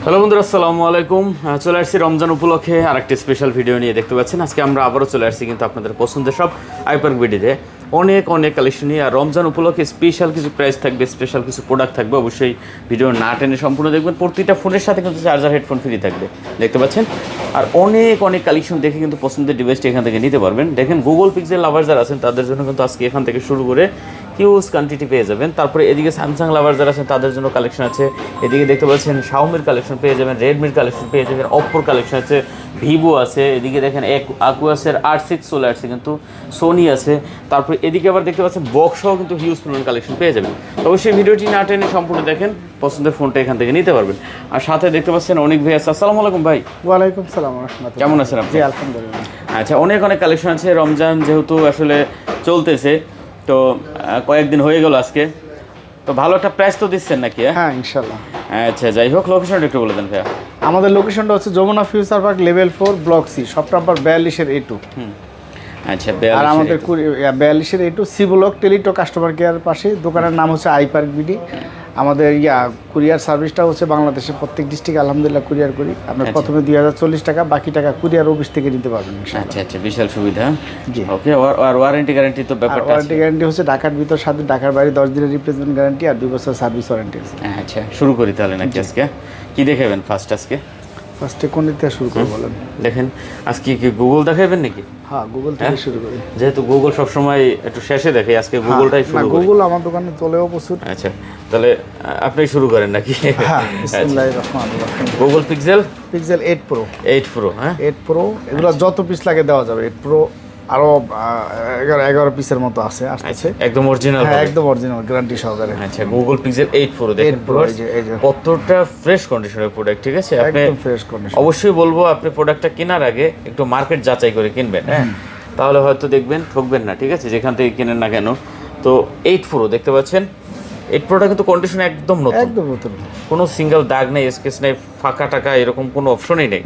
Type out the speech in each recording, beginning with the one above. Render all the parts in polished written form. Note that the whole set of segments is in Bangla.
হ্যালো বন্ধুরা, আসসালামু আলাইকুম। চলে আসছি রমজান উপলক্ষে আরেকটি স্পেশাল ভিডিও নিয়ে। দেখতে পাচ্ছেন আজকে আমরা আবারও চলে আসছি কিন্তু আপনাদের পছন্দের সব আইপার্ক বিডিতে অনেক কালেকশন নিয়ে। আর রমজান উপলক্ষে স্পেশাল কিছু প্রাইস থাকবে, স্পেশাল কিছু প্রোডাক্ট থাকবে। অবশ্যই ভিডিও না টেনে সম্পূর্ণ দেখবেন। প্রতিটা ফোনের সাথে কিন্তু চার্জার হেডফোন ফ্রি থাকবে, দেখতে পাচ্ছেন। আর অনেক কালেকশন দেখে কিন্তু পছন্দের ডিভাইসটি এখান থেকে নিতে পারবেন। দেখেন গুগল পিক্সেল লাভার যারা আছেন তাদের জন্য কিন্তু আজকে এখান থেকে শুরু করে হিউজ কোয়ান্টিটি পেয়ে যাবেন। তারপরে এদিকে স্যামসাং লাভার যারা আছেন তাদের জন্য কালেকশন আছে। এদিকে দেখতে পাচ্ছেন শাওমির কালেকশন পেয়ে যাবেন, রেডমির কালেকশন পেয়ে যাবেন, অপ্পোর কালেকশন আছে, ভিভো আছে। এদিকে দেখেন অ্যাকুয়াসের R6 চলে আসছে, কিন্তু সোনি আছে। তারপরে এদিকে আবার দেখতে পাচ্ছেন বক্সও কিন্তু হিউজ পরিমাণ কালেকশন পেয়ে যাবেন। অবশ্যই ভিডিওটি না টেনে সম্পূর্ণ দেখেন, পছন্দের ফোনটা এখান থেকে নিতে পারবেন। আর সাথে দেখতে পাচ্ছেন অনেক ভাই আছে। আসসালামু আলাইকুম ভাই। ওয়ালাইকুম সালাম রাহমাতুল্লাহ। কেমন আছেন আপনি? জি আলহামদুলিল্লাহ। আচ্ছা, অনেক কালেকশন আছে। রমজান যেহেতু আসলে চলতেছে, তো কয়েকদিন হয়ে গেল আজকে, তো ভালো একটা প্রাইস তো দিচ্ছেন নাকি? হ্যাঁ ইনশাল্লাহ। আচ্ছা, যাই হোক, লোকেশনটা একটু বলে দেন ভাইয়া। আমাদের লোকেশনটা হচ্ছে Jamuna future park level 4 block C, shop number 42 A2। আচ্ছা, আর আমাদের 42 A2 C block Teletalk customer care পাশে। দোকানের নাম হচ্ছে আইপার্ক বিডি। আমাদের কুরিয়ার সার্ভিসটা হচ্ছে বাংলাদেশের প্রত্যেক ডিস্ট্রিক্ট আলহামদুলিল্লাহ কুরিয়ার করি। আপনার প্রথমে 2040 টাকা, বাকি টাকা কুরিয়ার অফিস থেকে নিতে পারবেন। আচ্ছা, বিশাল সুবিধা। জি ওকে। আর ওয়ারেন্টি গ্যারান্টি তো ব্যাপারটা আছে? ওয়ারেন্টি গ্যারান্টি হচ্ছে ঢাকার ভিতর 7 দিন, ঢাকার বাইরে 10 দিনের রিপ্লেসমেন্ট গ্যারান্টি আর 2 বছর সার্ভিস ওয়ারেন্টি আছে। আচ্ছা, শুরু করি তাহলে নাকি? আজকে কি দেখাবেন ফার্স্ট? ফার্স্টে কোন দিক থেকে শুরু করবো বলেন? দেখেন, আজকে কি গুগল দেখাবেন নাকি? হ্যাঁ, গুগল থেকে শুরু করি। যেহেতু গুগল সবসময় একটু শেষে দেখে, আজকে গুগলটাই শুরু করি। গুগল আমার দোকানে চলেও প্রচুর। আচ্ছা, তাহলে আপনি শুরু করেন নাকি? হ্যাঁ, বিসমিল্লাহির রহমানির রহিম। Google Pixel 8 Pro. 8 প্রো। হ্যাঁ, 8 প্রো এগুলো যত পিস লাগে দেওয়া যাবে। 8 প্রো আরো 11 পিসের মতো আছে, আসছে একদম অরিজিনাল। হ্যাঁ, একদম অরিজিনাল গ্যারান্টি সহকারে। আচ্ছা, গুগল পিক্সেল 8 প্রো দেখেন কতটা ফ্রেশ কন্ডিশনের প্রোডাক্ট। ঠিক আছে, আপনি একদম ফ্রেশ কন্ডিশন। অবশ্যই বলবো আপনি প্রোডাক্টটা কেনার আগে একটু মার্কেট যাচাই করে কিনবেন। হ্যাঁ, তাহলে হয়তো দেখবেন ঠকবেন না। ঠিক আছে, যেখান থেকে কিনেন না কেন। তো 8 প্রো দেখতে পাচ্ছেন, 8 প্রোটা কিন্তু কন্ডিশন একদম নতুন, একদম নতুন, কোনো সিঙ্গেল দাগ নেই, স্কেচ নেই, ফাঁকা টাকা এরকম কোনো অপশনই নেই।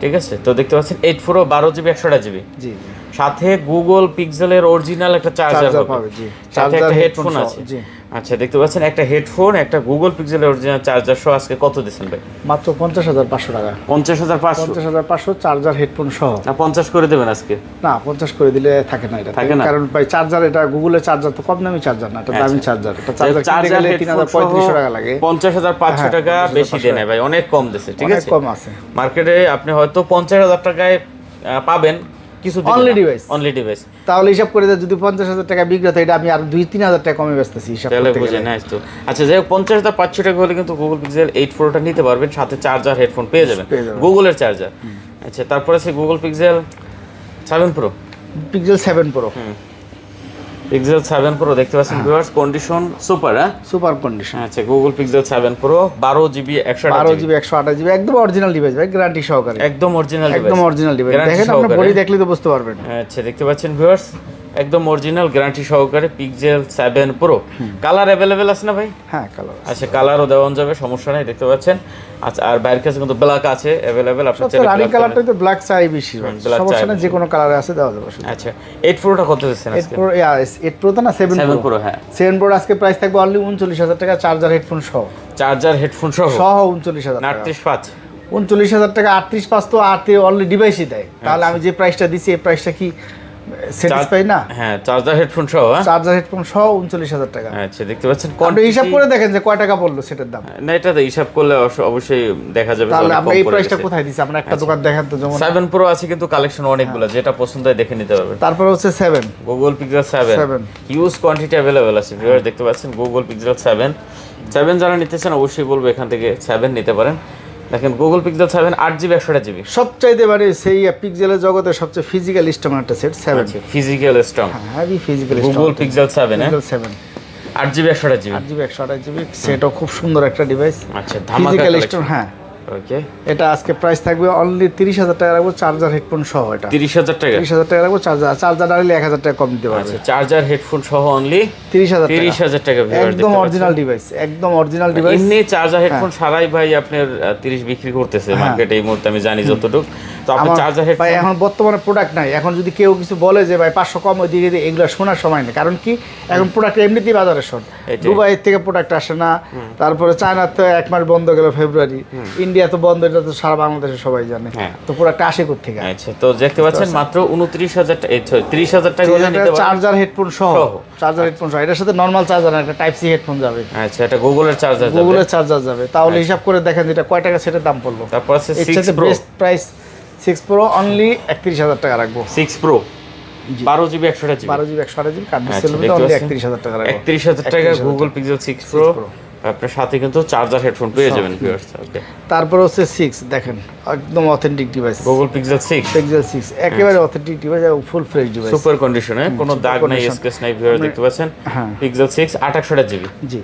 ঠিক আছে, তো দেখতে পাচ্ছেন 8 প্রো 12GB 128GB। জি, সাথে গুগল পিক্সেলের অরিজিনাল একটা চার্জার পাবে, জি, সাথে একটা হেডফোন আছে। জি, আচ্ছা, দেখতে পাচ্ছেন একটা হেডফোন, একটা গুগল পিক্সেলের অরিজিনাল চার্জার সহ আজকে কত দিচ্ছেন ভাই? মাত্র 50,500 টাকা। 50,500? 50,500 চার্জার হেডফোন সহ। না, 50 করে দেবেন আজকে? না, 50 করে দিলে থাকে না এটা, থাকে না, কারণ ভাই চার্জার, এটা গুগলের চার্জার তো কম দামি চার্জার না, এটা দামি চার্জার। এটা চার্জার কিনতে গেলে 3,3500 টাকা লাগে। 50,500 টাকা বেশি দেয় না ভাই, অনেক কম দিচ্ছে। ঠিক আছে, কম আছে মার্কেটে। আপনি হয়তো 50,000 টাকায় পাবেন কিছু অনলি ডিভাইস। তাহলে হিসাব করে যদি 50,000 টাকা বিক্রি হয়, এটা আমি আর 2-3,000 টাকা কমে বেচতেছি হিসাব করতে গেলে। তো আচ্ছা, যাই হোক, 50,500 টাকা হলে কিন্তু গুগল পিক্সেল 8 প্রোটা নিতে পারবেন, সাথে চার্জার হেডফোন পেয়ে যাবেন, গুগলের চার্জার। আচ্ছা, তারপরে আছে Google pixel 7 pro. Pixel 7 pro, pixel 7 pro দেখতে পাচ্ছেন ভিউয়ার্স, কন্ডিশন সুপার। হ্যাঁ, সুপার কন্ডিশন। আচ্ছা, Google pixel 7 pro 12GB 128GB একদম অরিজিনাল ডিভাইস ভাই, গ্যারান্টি সহকারে। একদম অরিজিনাল ডিভাইস দেখেন, আপনি বডি দেখলে তো বুঝতে পারবেন। আচ্ছা, দেখতে পাচ্ছেন ভিউয়ার্স, একদম অরিজিনাল গ্যারান্টি সহকারে পিক্সেল 7 প্রো। কালার অ্যাভেলেবেল আছে না ভাই? হ্যাঁ, কালার আচ্ছা, কালারও দেওয়া যাবে, সমস্যা নেই, দেখতে পাচ্ছেন। আচ্ছা, আর বাইরের কাছে কিন্তু ব্ল্যাক আছে অ্যাভেলেবেল, আপনি চাইলে রানিং কালারটা তো ব্ল্যাক চাই বেশি, সমস্যা নেই, যে কোনো কালারে আছে দেওয়া যাবে। আচ্ছা, 8 প্রোটা কত দিচ্ছেন আজকে? 8 প্রো তো না, 7 প্রো। হ্যাঁ, 7 প্রো আজকে প্রাইস থাকবে অনলি 39,000 টাকা, চার্জার হেডফোন সহ। চার্জার হেডফোন সহ 39,000 টাকা। 38,500? 39,000 টাকা। 38,500 তো অনলি ডিভাইসই দেয়। তাহলে আমি যে প্রাইসটা দিছি, এই প্রাইসটা কি স্যাটিসফাই না? হ্যাঁ, চার্জার হেডফোন সহ। চার্জার হেডফোন সহ 39,000 টাকা। আচ্ছা, দেখতে পাচ্ছেন, আপনি হিসাব করে দেখেন যে কয় টাকা পড়লো সেটার দাম। না, এটা তো হিসাব করলে অবশ্যই দেখা যাবে। তাহলে আপনি এই প্রাইসটা কোথায় দিছি? আমরা একটা দোকান দেখান তো। যেমন 7 প্রো আছে কিন্তু কালেকশন অনেকগুলো, যেটা পছন্দ হয় দেখে নিতে পারবেন। তারপর হচ্ছে 7 Google pixel 7 huge quantity available আছে ভিউয়ার, দেখতে পাচ্ছেন গুগল পিক্সেল 7 যারা নিতেছেন অবশ্যই বলবো এখান থেকে 7 নিতে পারেন। দেখেন গুগল পিক্সেল 7 8GB 128GB, সবচাইতে মানে সেই পিক্সেলের জগতে সবচেয়ে ফিজিক্যাল স্ট্রং একটা set 7। Physical strong, heavy physical strong Google pixel 7 8GB 128GB। 8GB 128GB সেটও খুব সুন্দর একটা ডিভাইস। আচ্ছা, ধামাকা কালেকশন। হ্যাঁ, ওকে। এটা আজকে প্রাইস থাকবে অনলি 30,000 টাকা রাখবো, চার্জার হেডফোন সহ। এটা 30,000 টাকা। 30,000 টাকা রাখবো, চার্জার আনলে 1,000 টাকা কম দিতে পারবে। আচ্ছা, চার্জার হেডফোন সহ অনলি 30,000 টাকা। একদম অরিজিনাল ডিভাইস, একদম অরিজিনাল ডিভাইস। এমনি চার্জার হেডফোন সারাই ভাই আপনার 30 বিক্রি করতেছে মার্কেটে এই মুহূর্তে, আমি জানি যতটুকু। তো আপনি চার্জার হেডফোন ভাই এখন বর্তমানে প্রোডাক্ট নাই। এখন যদি কেউ কিছু বলে যে ভাই 500 কম ওই দিকে, এগুলো শোনার সময় নেই। কারণ কি, এখন প্রোডাক্ট এমনিতেই বাজারে শর্ট। দুবাই থেকে প্রোডাক্ট আসে না, তারপরে চায়নার তো 1 মাস বন্ধ গেল ফেব্রুয়ারি, ইন্ডিয়া ইন্ডিয়া তো বন্ধ, এটা তো সারা বাংলাদেশে সবাই জানে। হ্যাঁ। তো প্রোডাক্টটা আসে কোত্থেকে? আচ্ছা, তো দেখতে পাচ্ছেন মাত্র 29,000 টাকা, 30,000 টাকা হলে নিতে পারবেন। চার্জার হেডফোন সহ, চার্জার হেডফোন সহ, এটার সাথে নরমাল চার্জার না, একটা টাইপ সি হেডফোন যাবে। আচ্ছা, এটা গুগলের চার্জার যাবে, গুগলের চার্জার যাবে। তাহলে হিসাব করে দেখেন যেটা কয় টাকা সেটার দাম পড়লো। তারপর আছে 6 এর Pro, best price 6 Pro only 31,000 টাকা রাখবো। 6 Pro 12 GB 128 GB, 12 GB 128 GB card আচ্ছা, ডিসপ্লে অনলি 31,000 টাকা রাখবো। 31,000 টাকা গুগল পিক্সেল 6 Pro, আপনার সাথে কিন্তু চার্জার হেডফোন পেয়ে যাবেন ভিউয়ার্স। ওকে, তারপর হচ্ছে 6 দেখেন একদম authentic device, Google pixel 6, pixel 6 একেবারে অথেন্টিক ডিভাইস, ফুল ফ্রেশ ডিভাইস, সুপার কন্ডিশনে, কোনো দাগ নাই, স্ক্র্যাচ নাই ভিউয়ার্স, দেখতে পাচ্ছেন। হ্যাঁ, পিক্সেল 6 828 জিবি, জি।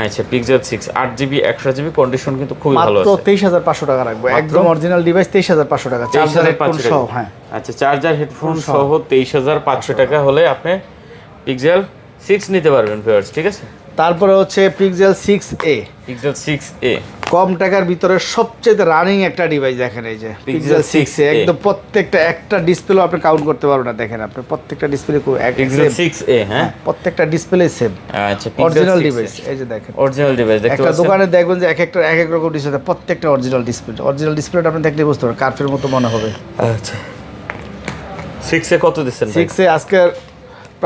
আচ্ছা, পিক্সেল 6 8 জিবি 128 জিবি, কন্ডিশন কিন্তু খুবই ভালো আছে। মাত্র 23,500 টাকা রাখবো, একদম অরিজিনাল ডিভাইস 23,500 টাকা, চার্জার হেডফোন সহ। হ্যাঁ, আচ্ছা, চার্জার হেডফোন সহ 23,500 টাকা হলে আপনি পিক্সেল 6 নিতে পারবেন ভিউয়ার্স, ঠিক আছে। তারপরে হচ্ছে পিক্সেল 6a, পিক্সেল 6a কম টাকার ভিতরে সবচেয়ে রানিং একটা ডিভাইস। দেখেন এই যে পিক্সেল 6a, একদম প্রত্যেকটা একটা ডিসপ্লে আপনি কাউন্ট করতে পারবেন না। দেখেন আপনি প্রত্যেকটা ডিসপ্লে পিক্সেল 6a, হ্যাঁ, প্রত্যেকটা ডিসপ্লে সেম। আচ্ছা, অরিজিনাল ডিভাইস, এই যে দেখেন অরিজিনাল ডিভাইস দেখতে একটা পাচ্ছেন। দোকানে দেখবেন যে এক এক রকম ডিসপ্লে, প্রত্যেকটা অরিজিনাল ডিসপ্লে। অরিজিনাল ডিসপ্লেটা আপনি দেখলে বুঝতে পারবেন, কার্ভের মতো মনে হবে। আচ্ছা, 6 এ কত দিচ্ছেন ভাই? 6 এ আজকের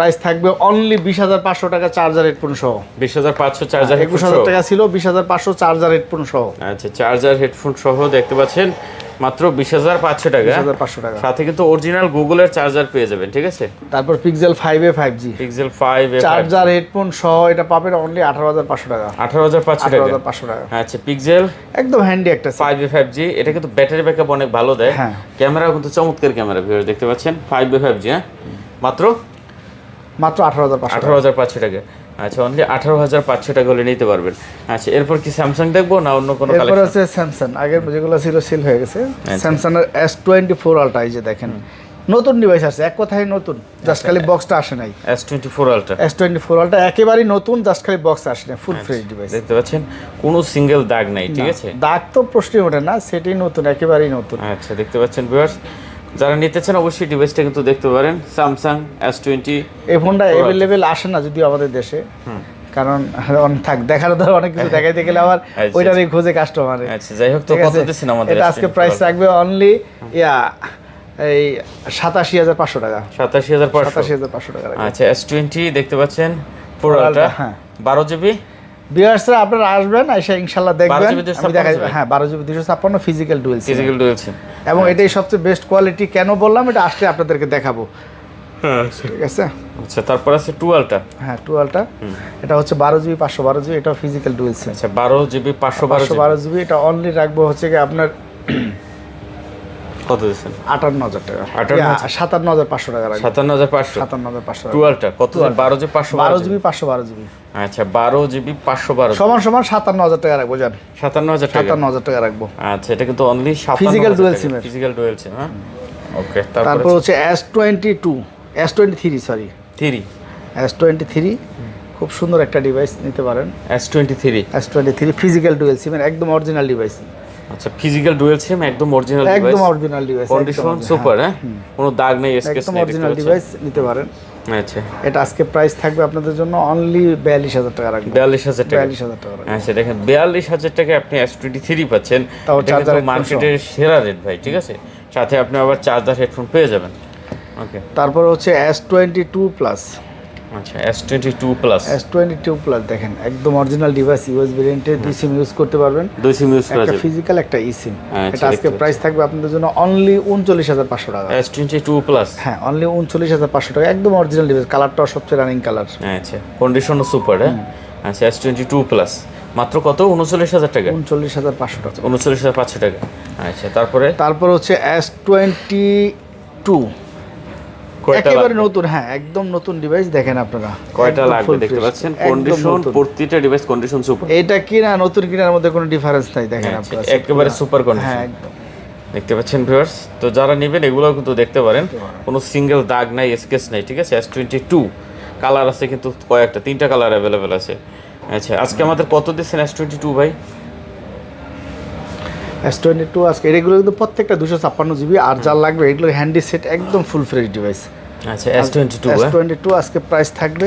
প্রাইস থাকবে অনলি 20,500 টাকা, চার্জার হেডফোন সহ। 20,500 চার্জার হেডফোন 21,000 টাকা ছিল, 20,500 চার্জার হেডফোন সহ। আচ্ছা, চার্জার হেডফোন সহ দেখতে পাচ্ছেন মাত্র 20,500 টাকা, 20,500 টাকা। সাথে কিন্তু অরিজিনাল গুগলের চার্জার পেয়ে যাবেন, ঠিক আছে। তারপর pixel 5a 5G pixel 5 charger headphone সহ এটা পাবেন অনলি 18,500 টাকা, 18,500 টাকা। 18,500 টাকা। আচ্ছা, পিক্সেল একদম হ্যান্ডি একটা 5a 5G, এটা কিন্তু ব্যাটারি ব্যাকআপ অনেক ভালো দেয়। হ্যাঁ। ক্যামেরাও কিন্তু চমৎকার ক্যামেরা ভিউয়ার, দেখতে পাচ্ছেন 5a 5G, হ্যাঁ, মাত্র 18,500 টাকা। 18,500 টাকা। আচ্ছা, অনলি 18,500 টাকা হলে নিতে পারবেন। আচ্ছা, এরপর কি স্যামসাং দেখবো না অন্য কোনো এরপর কালেকশন? আছে স্যামসাং, আগের যেগুলো ছিল সেল হয়ে গেছে। স্যামসাং এর S24 আলট্রা, এই যে দেখেন নতুন ডিভাইস আছে, এক কথায় নতুন, জাস্ট খালি বক্সটা আসে নাই। S24 আলট্রা, S24 আলট্রা একেবারেই নতুন, জাস্ট খালি বক্স আসে না, ফুল ফ্রেশ ডিভাইস। দেখতে পাচ্ছেন কোনো সিঙ্গেল দাগ নাই, ঠিক আছে। দাগ তো প্রশ্নই ওঠে না, সেটাই নতুন, একেবারেই নতুন। আচ্ছা, দেখতে পাচ্ছেন ভিউয়ার্স, যারা নিতে চান অবশ্যই ডিভাইসটা কিন্তু দেখতে পারেন। স্যামসাং S20 এই ফোনটা অ্যাভেলেবেল আসে না যদিও আমাদের দেশে, কারণ থাক দেখার ধর অনেক কিছু দেখাইতে গেলে আবার ওইটারই খোঁজে কাস্টমারে। আচ্ছা, যাই হোক, তো কত দিচ্ছেন আমাদের? এটা আজকে প্রাইস রাখবে অনলি এই 87,500 টাকা, 87,500 টাকা রাখবে। আচ্ছা, S20 দেখতে পাচ্ছেন 4 আলট্রা, হ্যাঁ, 12 জিবি। ভিউয়ার্সরা আপনারা আসবেন, এসে ইনশাআল্লাহ দেখবেন, 12 GB আমি দেখাই। হ্যাঁ, 12 GB 256 ফিজিক্যাল ডুয়েল সিম, ফিজিক্যাল ডুয়াল সিম, এবং এটাই সবচেয়ে বেস্ট কোয়ালিটি। কেন বললাম এটা, আসলে আপনাদেরকে দেখাবো, ঠিক আছে। আচ্ছা, তারপর আছে 2 আলট্রা, হ্যাঁ, 2 আলট্রা, এটা হচ্ছে 12 GB 512 GB, এটাও ফিজিক্যাল ডুয়েল সিম। আচ্ছা, 12 জিবি 512 GB, এটা অনলি রাখবো হচ্ছে কি আপনার কত দিচ্ছেন? 58,000 টাকা, 57,500 টাকা রাখবো। 57,500 57,500 2 আলট্রা কত? 12 জিবি 12 GB 512 GB, আচ্ছা, 12 জিবি 512 সমান 57,000 টাকা রাখবো, জান 57,000 টাকা। 57,000 টাকা রাখবো। আচ্ছা, এটা কিন্তু অনলি Physical dual SIM এর। ফিজিক্যাল ডুয়াল সিম, হ্যাঁ, ওকে। তারপর হচ্ছে S23 সরি, 3 S23 খুব সুন্দর একটা ডিভাইস, নিতে পারেন। S23 S23 ফিজিক্যাল ডুয়েল সিম, একদম অরিজিনাল ডিভাইস। আচ্ছা, ফিজিক্যাল ডুয়াল সিম, একদম অরিজিনাল ডিভাইস, একদম অরিজিনাল ডিভাইস, কন্ডিশন সুপার, হ্যাঁ, কোনো দাগ নেই, স্কেচ একদম নেই, অরিজিনাল ডিভাইস, নিতে পারেন। আচ্ছা, এটা আজকে প্রাইস থাকবে আপনাদের জন্য অনলি 42,000 টাকা রাখবো, 42,000 টাকা। 42,000 টাকা রাখবো। আচ্ছা, দেখেন 42,000 টাকায় আপনি S23 পাচ্ছেন, তাও এটা চার্জার কিন্তু মার্কেটের সেরা রেট ভাই, ঠিক আছে। সাথে আপনি আবার চার্জার হেডফোন পেয়ে যাবেন। ওকে, তারপর হচ্ছে S22 প্লাস, আচ্ছা, S22 প্লাস, S22 প্লাস দেখেন একদম original device, US ভেরিয়েন্টে 2 SIM use করতে পারবেন, 2 সিম ইউজ করা একটা যাবে। ফিজিক্যাল একটা ই সিম। আচ্ছা, এটা আজকে দেখতে প্রাইস থাকবে আপনাদের জন্য অনলি 39,500 টাকা। S22 প্লাস, হ্যাঁ, অনলি 39,500 টাকা, একদম অরিজিনাল ডিভাইস, কালারটাও সবচেয়ে রানিং কালার। আচ্ছা, কন্ডিশনও সুপার, হ্যাঁ। আচ্ছা, S22 প্লাস মাত্র কত? 39,000 টাকা, 39,500 টাকা। 39,500 টাকা। আচ্ছা, তারপর হচ্ছে S22 কয়টা একেবারে লাগবে? নতুন, হ্যাঁ, একদম নতুন ডিভাইস। দেখেন আপনারা কয়টা একদম লাগবে full দেখতে fresh, পাচ্ছেন, একদম কন্ডিশন নতুন। প্রতিটা ডিভাইস কন্ডিশন সুপার। এটা কিনা নতুন কিনার মধ্যে কোনো ডিফারেন্স নাই, দেখেন আচ্ছা, আপনারা একেবারে সুপার হ্যাঁ, কন্ডিশন, একদম দেখতে পাচ্ছেন ভিউয়ার্স। তো যারা নেবেন এগুলোও কিন্তু দেখতে পারেন, কোনো সিঙ্গেল দাগ নাই, স্কেচ নাই, ঠিক আছে। S22 কালার আছে কিন্তু কয়েকটা, 3টা কালার অ্যাভেলেবেল আছে। আচ্ছা, আজকে আমাদের কত দিচ্ছেন S22 ভাই? S22 আজকে এগুলো কিন্তু প্রত্যেকটা 256 জিবি, আর যা লাগবে এগুলো হ্যান্ডি সেট, একদম ফুল ফ্রেশ ডিভাইস। আচ্ছা, S22 S22 আজকে প্রাইস থাকবে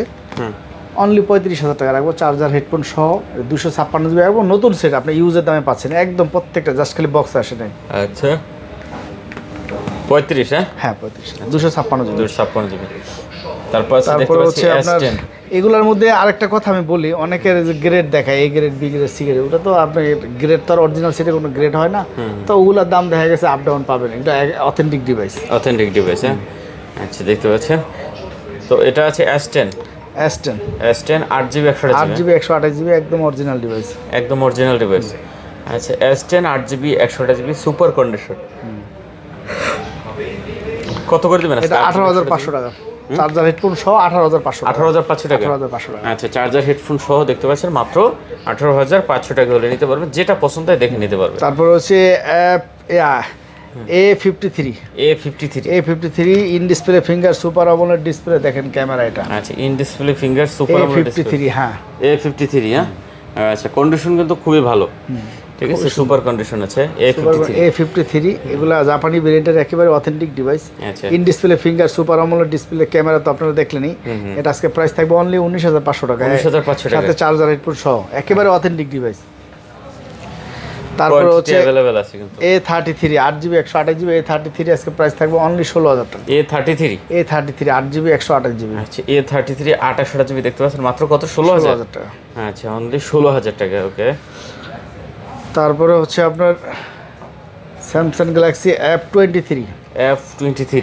অনলি 35,000 টাকা রাখবো, চার্জার হেডফোন সহ 256 জিবি রাখবো, নতুন সেট আপনি ইউজের দামে পাচ্ছেন একদম প্রত্যেকটা, জাস্ট খালি বক্স আসে নাই। আচ্ছা 35, হ্যাঁ 35,000 256 জিবি। 256 জিবি। তারপর আছে দেখতে তারপর পাচ্ছি হচ্ছে আপনার S10। এগুলোর মধ্যে আরেকটা কথা আমি বলি, অনেকের যে গ্রেড দেখায় A grade B grade C grade, ওটা তো আপনার গ্রেড তো আর অরিজিনাল সেটে কোনো গ্রেড হয় না, তো ওগুলোর দাম দেখা গেছে আপ ডাউন পাবেন, এটা অথেন্টিক ডিভাইস। অথেন্টিক ডিভাইস, আচ্ছা দেখতে পাচ্ছেন। তো এটা আছে S10। S10 8 GB 8 GB 128 GB একদম অরিজিনাল ডিভাইস। একদম অরিজিনাল ডিভাইস। আচ্ছা S10 8 GB 128 GB super condition. কত করে দিবেন? এটা 18,500 টাকা, চার্জার হেডফোন সহ 18,500 টাকা। 18,500 টাকা। 18,500 টাকা। আচ্ছা চার্জার হেডফোন সহ দেখতে পাচ্ছেন মাত্র 18,500 টাকা হলে নিতে পারবেন, যেটা পছন্দ হয় দেখে নিতে পারবেন। তারপর হচ্ছে A53 A53 in display finger super AMOLED display, দেখেন ক্যামেরা এটা। আচ্ছা in display finger super AMOLED display A53 হ্যাঁ A53, আচ্ছা কন্ডিশন কিন্তু খুবই ভালো, ঠিক আছে, সুপার কন্ডিশন আছে A53। এগুলা জাপানি ভেরিয়েন্টের একেবারে অথেন্টিক ডিভাইস। আচ্ছা in display finger super AMOLED display camera তো আপনারা দেখলেনই। এটা আজকে প্রাইস থাকবে অনলি 19,500 টাকা, 19,500 টাকা, সাথে চার্জার হেডফোন সহ একেবারে অথেন্টিক ডিভাইস। তারপর হচ্ছে अवेलेबल আছে কিন্তু A33 8 জিবি 128 জিবি A33 আজকে প্রাইস থাকবে অনলি 16,000 টাকা। A33 8 GB 128 GB. আচ্ছা A33 28 জিবি দেখতে পাচ্ছেন মাত্র কত? 16,000 টাকা। আচ্ছা অনলি 16,000 টাকা। ওকে তারপরে হচ্ছে আপনার Samsung Galaxy F23 F23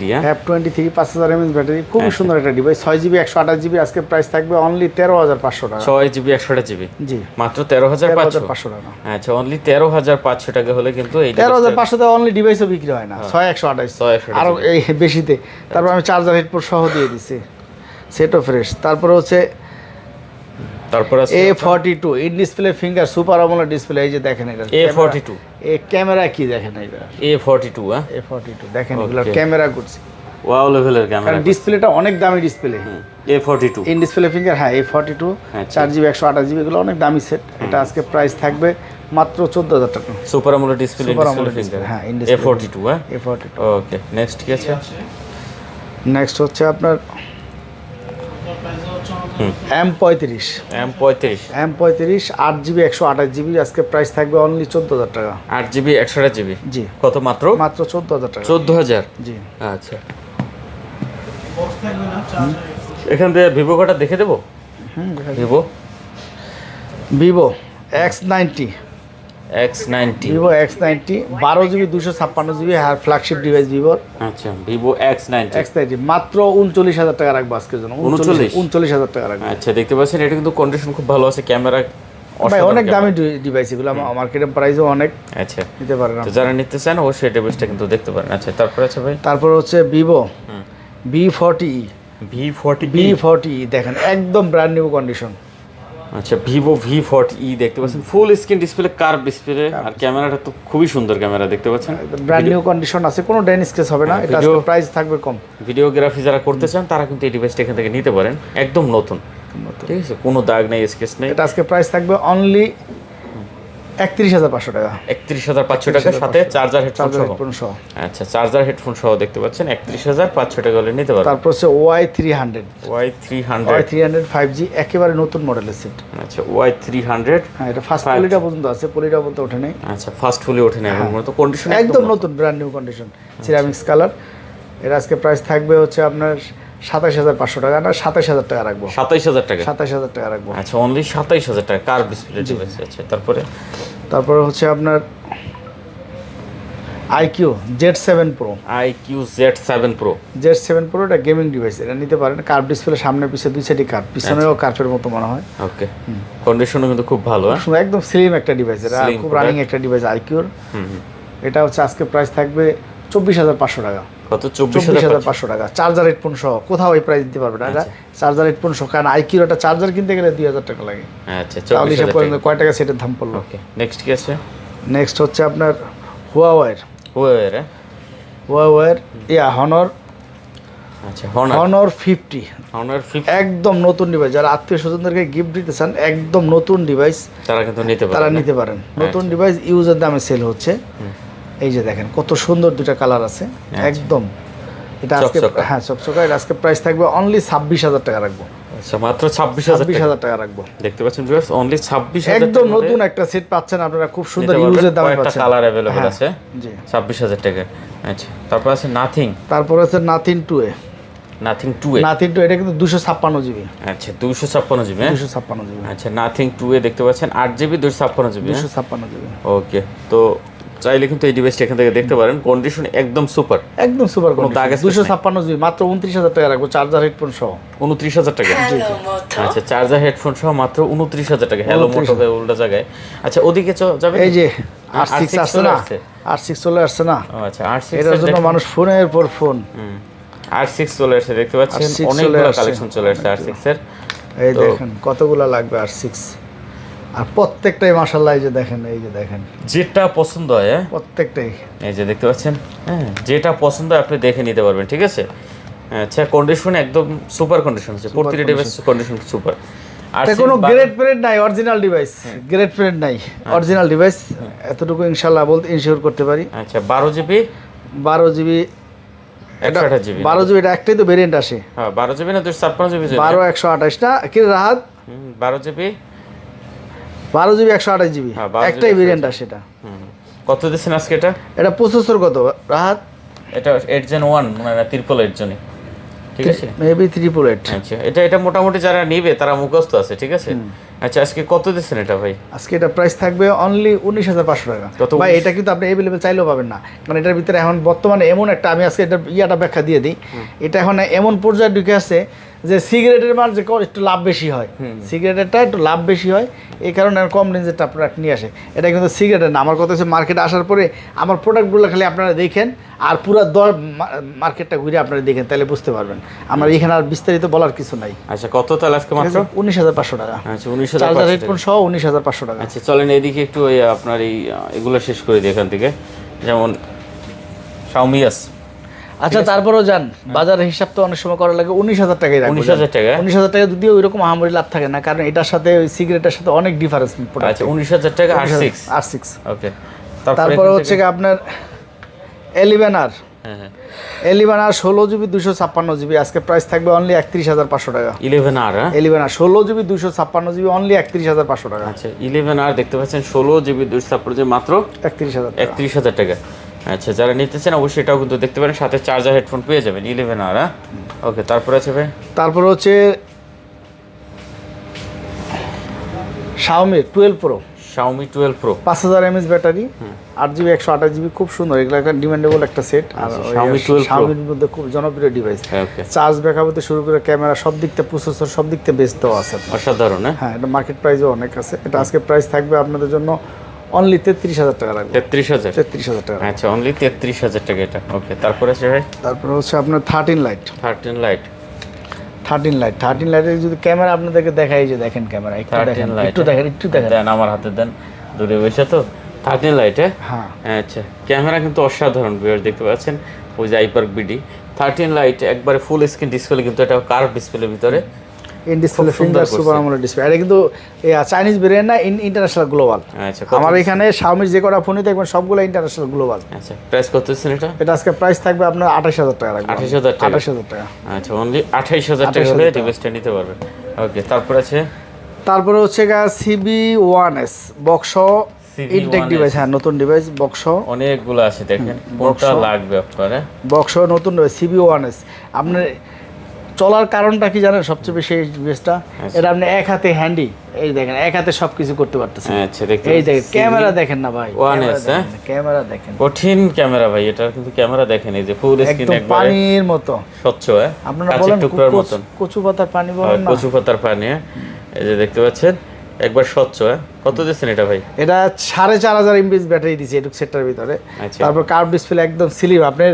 5000 mAh battery, খুব সুন্দর একটা ডিভাইস, 6 জিবি 128 জিবি আজকে প্রাইস থাকবে অনলি 13,500 টাকা। 6 জিবি 128 জিবি জি মাত্র 13,500 টাকা। আচ্ছা অনলি 13,500 টাকা হলে কিন্তু এই 13,500 টাকা অনলি ডিভাইসও বিক্রি হয় না, 6 128 আরও এই বেশিতে। তারপর আমি চার্জার হেডফোন সহ দিয়ে দিছি, সেটও ফ্রেশ। তারপরে হচ্ছে তারপর আছে A42 in display finger super AMOLED display, এই যে দেখেন এটা A42 এই ক্যামেরা কি দেখেন এটা A42 A42 দেখেন, এগুলো ক্যামেরা করছি, ওয়াও লেভেলের ক্যামেরা, কারণ ডিসপ্লেটা অনেক দামি display. A42 in display finger হ্যাঁ A42 4 জিবি 128 জিবি, এগুলো অনেক দামি সেট। এটা আজকে প্রাইস থাকবে মাত্র 14,000 টাকা। সুপার অ্যামোলেড ডিসপ্লে ফিঙ্গার, হ্যাঁ A42 A42। ওকে নেক্সট কি আছে? নেক্সট হচ্ছে আপনার M35 8 জিবি 128 জিবি আজকে প্রাইস থাকবে অনলি 14,000 টাকা। 8 জিবি 128 জিবি জি কত? মাত্র 14,000 টাকা। 14,000 জি আচ্ছা এখান থেকে ভিভো কটা দেখে দেবো? Vivo Vivo X90 X90 12 GB 256 GB হ্যাঁ ফ্ল্যাগশিপ ডিভাইস ভিভোর। আচ্ছা ভিভো X90 মাত্র 39,000 টাকা রাখবো আজকের জন্য। 39,000 টাকা রাখবো। আচ্ছা দেখতে পাচ্ছেন এটা কিন্তু কন্ডিশন খুব ভালো আছে, ক্যামেরা ভাই অনেক দামি ডিভাইস এগুলো, মার্কেটের প্রাইসও অনেক। আচ্ছা নিতে পারেন তো যারা নিতে চান অবশ্যই ডিভাইসটা কিন্তু দেখতে পারেন। আচ্ছা তারপর আছে ভাই, তারপর হচ্ছে ভিভো V40 দেখেন একদম ব্র্যান্ড নিউ কন্ডিশন। আচ্ছা ভিভো V40 দেখতে পাচ্ছেন full screen display, curve display, আর ক্যামেরাটা তো খুবই সুন্দর ক্যামেরা দেখতে পাচ্ছেন, ব্র্যান্ড নিউ কন্ডিশন আছে, কোনো ড্যান স্কেচ হবে না। এটা প্রাইস থাকবে কম। ভিডিওগ্রাফি যারা করতে চান তারা কিন্তু এই ডিভাইসটা এখান থেকে নিতে পারেন, একদম নতুন, ঠিক আছে, কোনো দাগ নেই স্কেচ নেই। এটা আজকে প্রাইস থাকবে অনলি 31,500 টাকা। 31,500 টাকা সাথে চার্জার হেডফোন সহ। আচ্ছা চার্জার হেডফোন সহ দেখতে পাচ্ছেন 31,500 টাকা হলে নিতে পারবেন। তারপর হচ্ছে Y300 5G একেবারে নতুন মডেলের সেট। আচ্ছা Y300 হ্যাঁ এটা ফার্স্ট পলিটা পর্যন্ত আছে, পলিটা পর্যন্ত ওঠে নাই। আচ্ছা ফার্স্ট ফুলি ওঠে নাই, এবং তো কন্ডিশন একদম নতুন brand new condition, ceramics colour. এটা আজকে প্রাইস থাকবে হচ্ছে আপনার 27,500 টাকা, না 27,000 টাকা রাখবো। 27,000 টাকা 27,000 টাকা রাখবো। আচ্ছা অনলি 27,000 টাকা কার ডিসপ্লে ডিভাইস। আচ্ছা তারপরে হচ্ছে আপনার IQ Z7 Pro এটা গেমিং ডিভাইস, এটা নিতে পারেন। কার্ভ ডিসপ্লে, সামনে পিছে দুই সাইডে কার্ভ, পিছনেও কার্ভের মতো মনে হয়। ওকে কন্ডিশনও কিন্তু খুব ভালো, একদম স্লিম একটা ডিভাইস, এটা খুব রানিং একটা ডিভাইস IQ। এটা হচ্ছে আজকে প্রাইস থাকবে 24,500 টাকা। কত? 24,500 টাকা চার্জার হেডফোন সহ। কোথাও এই প্রাইস দিতে পারবে না, এটা চার্জার হেডফোন সহ, কারণ IQ একটা চার্জার কিনতে গেলে 2,000 টাকা লাগে। আচ্ছা তাহলে হিসাব করেন কয় টাকা সেটের দাম পড়লো। ওকে নেক্সট কি আছে? নেক্সট হচ্ছে আপনার হুয়াওয়ের Honor। আচ্ছা Honor 50 একদম নতুন ডিভাইস, যারা আত্মীয় স্বজনদেরকে গিফট দিতে চান একদম নতুন ডিভাইস তারা কিন্তু নিতে পারেন। নতুন ডিভাইস ইউজের দামে সেল হচ্ছে। এই যে দেখেন কত সুন্দর দুইটা কালার আছে একদম। এটা আজকে হ্যাঁ চকচকা। এটা আজকে প্রাইস থাকবে অনলি 26,000 টাকা রাখবো। আচ্ছা মাত্র 26000 টাকা। 26000 টাকা রাখবো। দেখতে পাচ্ছেন ভিউয়ার্স, অনলি 26000 একদম নতুন একটা সেট পাচ্ছেন আপনারা, খুব সুন্দর ইউজের দামে একটা পাচ্ছেন। কালার अवेलेबल হ্যাঁ, আছে জি 26000 টাকা। আচ্ছা তারপর আছে নাথিং। তারপর আছে nothing 2A। Nothing 2A, nothing 2 এটা কিন্তু 256 জিবি। আচ্ছা 256 জিবি। 256 জিবি। আচ্ছা নাথিং 2A দেখতে পাচ্ছেন 8 জিবি 256 জিবি। 256 জিবি। ওকে, তো চাইলে কিন্তু এই ডিভাইসটা এখান থেকে দেখতে পারেন, কন্ডিশন একদম সুপার। একদম সুপার কোনো দাগ কন্ডিশন। স্পেস নাই। 256 জিবি মাত্র 29000 টাকা রাখবো, চার্জার হেডফোন সহ। 29000 টাকা। আচ্ছা চার্জার হেডফোন সহ মাত্র 29000 টাকা। হ্যালো মোটো ভাই উল্টা জায়গায়। আচ্ছা ওদিকে যাবে। এই যে R6 আসছে না, R6 চলে আসছে না। ও আচ্ছা R6 এটার জন্য মানুষ ফোনের পর ফোন। R6 চলে আসছে দেখতে পাচ্ছেন, R6 চলে অনেকগুলো আসছে। কালেকশন চলে আসছে R6 এর। এই দেখেন কতগুলা লাগবে R6, আর প্রত্যেকটাই মাশাআল্লাহ। এই যে দেখেন, এই যে দেখেন যেটা পছন্দ হয়, হ্যাঁ প্রত্যেকটাই। এই যে দেখতে পাচ্ছেন, হ্যাঁ যেটা পছন্দ হয় আপনি দেখে নিতে পারবেন, ঠিক আছে। আচ্ছা কন্ডিশন একদম সুপার কন্ডিশন আছে, প্রতিটা ডিভাইস কন্ডিশন সুপার। আর এটা কোনো গ্রেড ফ্রেড নাই, অরিজিনাল ডিভাইস, গ্রেড ফ্রেড নাই, অরিজিনাল ডিভাইস। এতটুকু ইনশাআল্লাহ বলতে ইনশিওর করতে পারি। আচ্ছা 12 জিবি 12 জিবি 128 জিবি। 12 জিবি এটা একটাই তো ভেরিয়েন্ট আসে। হ্যাঁ 12 জিবি না 256 জিবি। 12 128 না কি রাহাত? 12 জিবি 12 জিবি 128 জিবি হ্যাঁ, 12 একটাই জিবি ভেরিয়েন্ট আসে এটা। কত দিচ্ছেন আজকে এটা? এটা প্রসেসর কত রাহাত? এটা 8 Gen 1 মানে 888 জনই, ঠিক আছে। মেবি 388। আচ্ছা এটা মোটামুটি যারা নিবে তারা মুখস্থ আছে, ঠিক আছে। আচ্ছা আজকে কত দিচ্ছেন এটা ভাই? আজকে এটা প্রাইস থাকবে অনলি 19500 টাকা। কত? ভাই এটা কিন্তু আপনি अवेलेबल চাইলেও পাবেন না, কারণ এটার ভিতরে এখন বর্তমানে এমন একটা, আমি আজকে এটা ইয়াটা ব্যাখ্যা দিয়ে দিই। এটা এখন এমন পর্যায়ে ঢুকে আসছে যে সিগারেটের মাল যে একটু লাভ বেশি হয়, সিগারেটেরটা একটু লাভ বেশি হয়, এই কারণে আর কম রেঞ্জেরটা আপনারা নিয়ে আসে। এটা কিন্তু সিগারেটের না। আমার কথা হচ্ছে মার্কেটে আসার পরে আমার প্রোডাক্টগুলো খালি আপনারা দেখেন, আর পুরো দর মার্কেটটা ঘুরে আপনারা দেখেন, তাহলে বুঝতে পারবেন। আমার এখানে আর বিস্তারিত বলার কিছু নাই। আচ্ছা কত তাহলে আজকে মাত্র? 19500 টাকা। আচ্ছা 19500 চার্জার হেডফোন সহ 19500 টাকা। আচ্ছা চলেন এদিকে একটু ওই আপনার এই এগুলো শেষ করে দিই এখান থেকে, যেমন Xiaomi S। আচ্ছা তারপরেও যান, বাজারের হিসাব তো অনেক সময় করা লাগে। 19000 টাকাই রাখবো। 19000 টাকা। 19000 টাকা যদিও ওইরকম আহামরি লাভ থাকে না, কারণ এটার সাথে ওই সিগারেটের সাথে অনেক ডিফারেন্স। আচ্ছা 19000 টাকা R6। R6 ওকে, তারপরে হচ্ছে কি আপনার 11R। হ্যাঁ 11R 16 জিবি 256 জিবি আজকে প্রাইস থাকবে অনলি 31500 টাকা। 11R 11R 16 GB 256 GB only 31500 টাকা। আচ্ছা 11R দেখতে পাচ্ছেন 16 জিবি 256 জিবি মাত্র 31000 টাকা। 31000 টাকা। আচ্ছা যারা নিতে চান অবশ্যই এটাও কিন্তু দেখতে পারেন, সাথে চার্জার হেডফোন পেয়ে যাবেন 11R। ওকে তারপরে আছে ভাই তারপর হচ্ছে Xiaomi 12 Pro। Xiaomi 12 Pro 5000 mAh battery, 8 GB 128 GB, খুব সুন্দর। এগুলো একটা ডিমান্ডেবল একটা সেট। আর Xiaomi 12 Pro Xiaomi এর মধ্যে খুব জনপ্রিয় ডিভাইস। ওকে চার্জ ব্যাকআপ হতে শুরু করে ক্যামেরা সব দিক থেকে, প্রসেসর সব দিক থেকে বেস্ট দেওয়া আছে। অসাধারণ। হ্যাঁ এটা মার্কেট প্রাইসও অনেক আছে। এটা আজকে প্রাইস থাকবে আপনাদের জন্য অনলি 33000 টাকা রাখবে। 33000। 33000 টাকা। আচ্ছা অনলি 33000 টাকা এটা। ওকে তারপরে আছে ভাই তারপরে হচ্ছে আপনার 13 লাইট। 13 লাইট। 13 লাইটের যদি ক্যামেরা আপনাদেরকে দেখাই, যে দেখেন ক্যামেরা একটু দেখেন, 13 লাইট একটু দেখেন। দেন আমার হাতে দেন, দূরে বসে তো 13 লাইট। হ্যাঁ আচ্ছা ক্যামেরা কিন্তু অসাধারণ ভিউয়ার দেখতে পাচ্ছেন, ওই যে আইপার্ক বিডি 13 লাইট একবারে ফুল স্ক্রিন ডিসপ্লে, কিন্তু এটা কার্ভ ডিসপ্লের ভিতরে in display finger super AMOLED display. এটা কিন্তু চাইনিজ ভেরিয়েন্ট না, ইন্টারন্যাশনাল গ্লোবাল। আচ্ছা আমার এখানে Xiaomi যে কটা ফোনই দেখবেন সবগুলো ইন্টারন্যাশনাল গ্লোবাল। আচ্ছা প্রাইস কত দিচ্ছেন এটা? এটা আজকে প্রাইস থাকবে আপনার 28000 টাকা রাখবে। 28000 টাকা। 28000 টাকা। আচ্ছা অনলি 28000 টাকা হলে ডিভাইসটা নিতে পারবেন। ওকে তারপর আছে তারপরে হচ্ছে CB1S বক্স ইনটেক ডিভাইস। হ্যাঁ নতুন ডিভাইস বক্স অনেকগুলো আছে, দেখেন কোনটা লাগবে আপনার। বক্স নতুন CB1S। আপনার চলার কারণটা কি জানেন সবচেয়ে বেশি? এই ডিভাইসটা এটা আপনি এক হাতে হ্যান্ডি, এই দেখেন এক হাতে সবকিছু করতে পারতেছেন। আচ্ছা দেখতে এই দেখেন ক্যামেরা দেখেন না ভাই, 1S। ক্যামেরা দেখেন, কঠিন ক্যামেরা ভাই, এটা কিন্তু ক্যামেরা দেখেন, এই যে ফুল স্ক্রিন একদম একবারে পানির মতো স্বচ্ছ। আপনারা কাঁচের বলেন টুকরার মতন, কচু পাতার পানি বলেন না, কচু পাতার পানি। এই যে দেখতে পাচ্ছেন একবার স্বচ্ছ। কত দিচ্ছেন এটা ভাই? এটা 4500 mAh ব্যাটারি দিয়েছে এটুক সেটটার ভিতরে। আচ্ছা। তারপর কার্ভ ডিসপ্লে একদম স্লিম, আপনার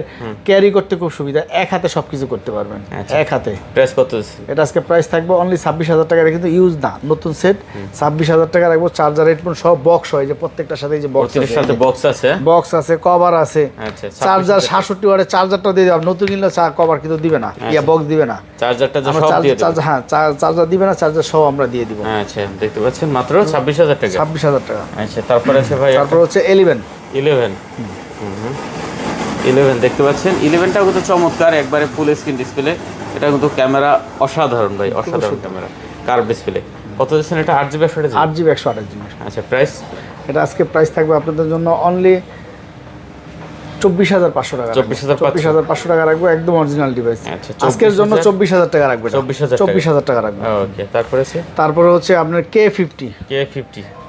ক্যারি করতে খুব সুবিধা, এক হাতে সবকিছু করতে পারবেন। আচ্ছা। এক হাতে। প্রাইস কত দিচ্ছেন? এটা আজকে প্রাইস থাকবে অনলি 26000 টাকা। কিন্তু ইউজ না, নতুন সেট 26000 টাকা রাখবো। চার্জার হেডফোন সব বক্স হয়, যে প্রত্যেকটার সাথে এই যে বক্স এর সাথে বক্স আছে, বক্স আছে, কভার আছে। আচ্ছা চার্জার 67 ওয়াটের চার্জারটা দিয়ে দেব। নতুন কিনলে কভার কিন্তু দিবে না, ইয়া বক্স দিবে না। চার্জারটা যে সব দিয়ে দেব। হ্যাঁ চার্জার দিবে না, চার্জার সহ আমরা দিয়ে দিব। আচ্ছা দেখতে পাচ্ছেন মাত্র 26000 টাকা। 26000 টাকা। আচ্ছা তারপর আছে ভাই তারপর হচ্ছে 11। 11 দেখতে পাচ্ছেন, 11টাও কিন্তু চমৎকার, একবারে ফুল স্ক্রিন ডিসপ্লে। এটা কিন্তু ক্যামেরা অসাধারণ ভাই, অসাধারণ ক্যামেরা, কার্ভ ডিসপ্লে। কত দিচ্ছেন এটা? 8GB 128GB? 8GB 128GB। আচ্ছা, প্রাইস? এটা আজকে প্রাইস থাকবে আপনাদের জন্য অনলি 24,500 টাকা। 24,500 টাকা রাখবো, একদম অরিজিনাল ডিভাইস। আচ্ছা, আজকের জন্য 24,000 টাকা রাখবে। 24,000 টাকা রাখবে। ওকে, তারপরে হচ্ছে আপনার K50।